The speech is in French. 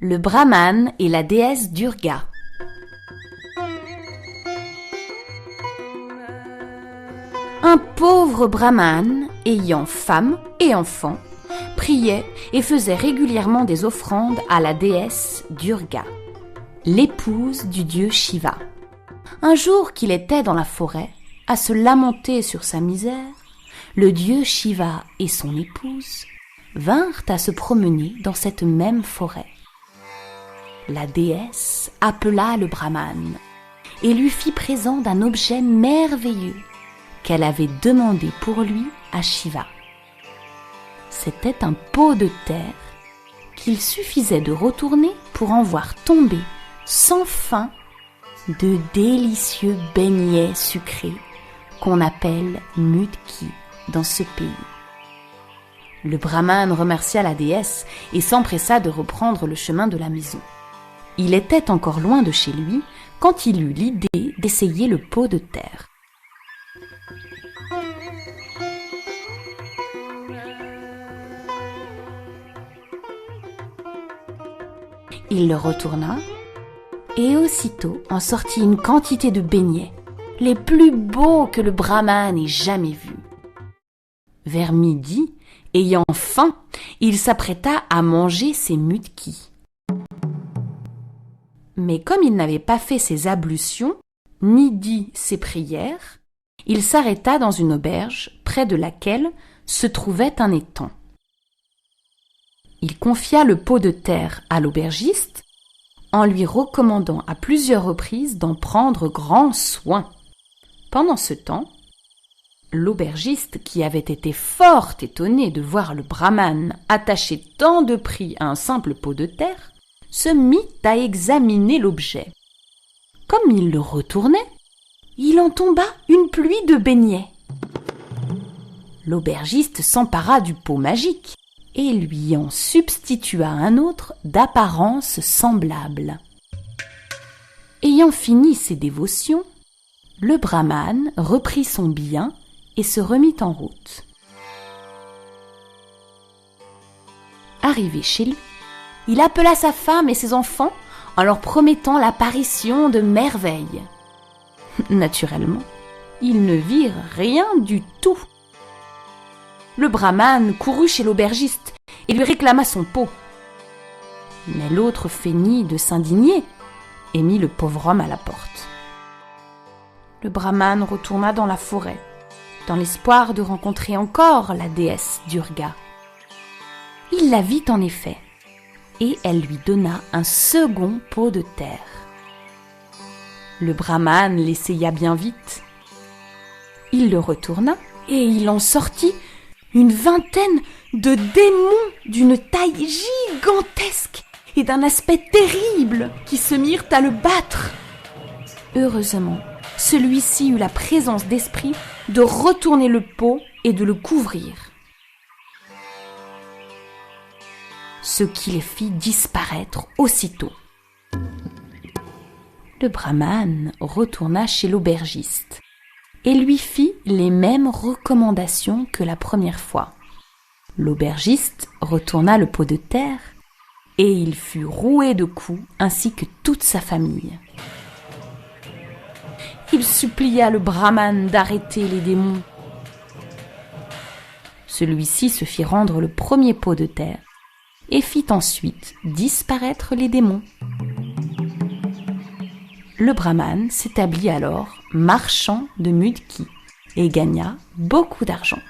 Le brahman et la déesse Durga. Un pauvre brahman, ayant femme et enfants, priait et faisait régulièrement des offrandes à la déesse Durga, l'épouse du dieu Shiva. Un jour qu'il était dans la forêt, à se lamenter sur sa misère, le dieu Shiva et son épouse vinrent à se promener dans cette même forêt. La déesse appela le brahman et lui fit présent d'un objet merveilleux qu'elle avait demandé pour lui à Shiva. C'était un pot de terre qu'il suffisait de retourner pour en voir tomber sans fin de délicieux beignets sucrés qu'on appelle mudki dans ce pays. Le brahman remercia la déesse et s'empressa de reprendre le chemin de la maison. Il était encore loin de chez lui quand il eut l'idée d'essayer le pot de terre. Il le retourna et aussitôt en sortit une quantité de beignets, les plus beaux que le brahman ait jamais vus. Vers midi, ayant faim, il s'apprêta à manger ses mudki. Mais comme il n'avait pas fait ses ablutions, ni dit ses prières, il s'arrêta dans une auberge près de laquelle se trouvait un étang. Il confia le pot de terre à l'aubergiste en lui recommandant à plusieurs reprises d'en prendre grand soin. Pendant ce temps, l'aubergiste, qui avait été fort étonné de voir le brahman attacher tant de prix à un simple pot de terre, se mit à examiner l'objet. Comme il le retournait, il en tomba une pluie de beignets. L'aubergiste s'empara du pot magique et lui en substitua un autre d'apparence semblable. Ayant fini ses dévotions, le brahman reprit son bien et se remit en route. Arrivé chez lui, il appela sa femme et ses enfants en leur promettant l'apparition de merveilles. Naturellement, ils ne virent rien du tout. Le brahman courut chez l'aubergiste et lui réclama son pot. Mais l'autre feignit de s'indigner et mit le pauvre homme à la porte. Le brahman retourna dans la forêt, dans l'espoir de rencontrer encore la déesse Durga. Il la vit en effet, et elle lui donna un second pot de terre. Le brahman l'essaya bien vite. Il le retourna et il en sortit une vingtaine de démons d'une taille gigantesque et d'un aspect terrible qui se mirent à le battre. Heureusement, celui-ci eut la présence d'esprit de retourner le pot et de le couvrir, ce qui les fit disparaître aussitôt. Le brahman retourna chez l'aubergiste et lui fit les mêmes recommandations que la première fois. L'aubergiste retourna le pot de terre et il fut roué de coups ainsi que toute sa famille. Il supplia le brahman d'arrêter les démons. Celui-ci se fit rendre le premier pot de terre et fit ensuite disparaître les démons. Le brahman s'établit alors marchand de mudki et gagna beaucoup d'argent.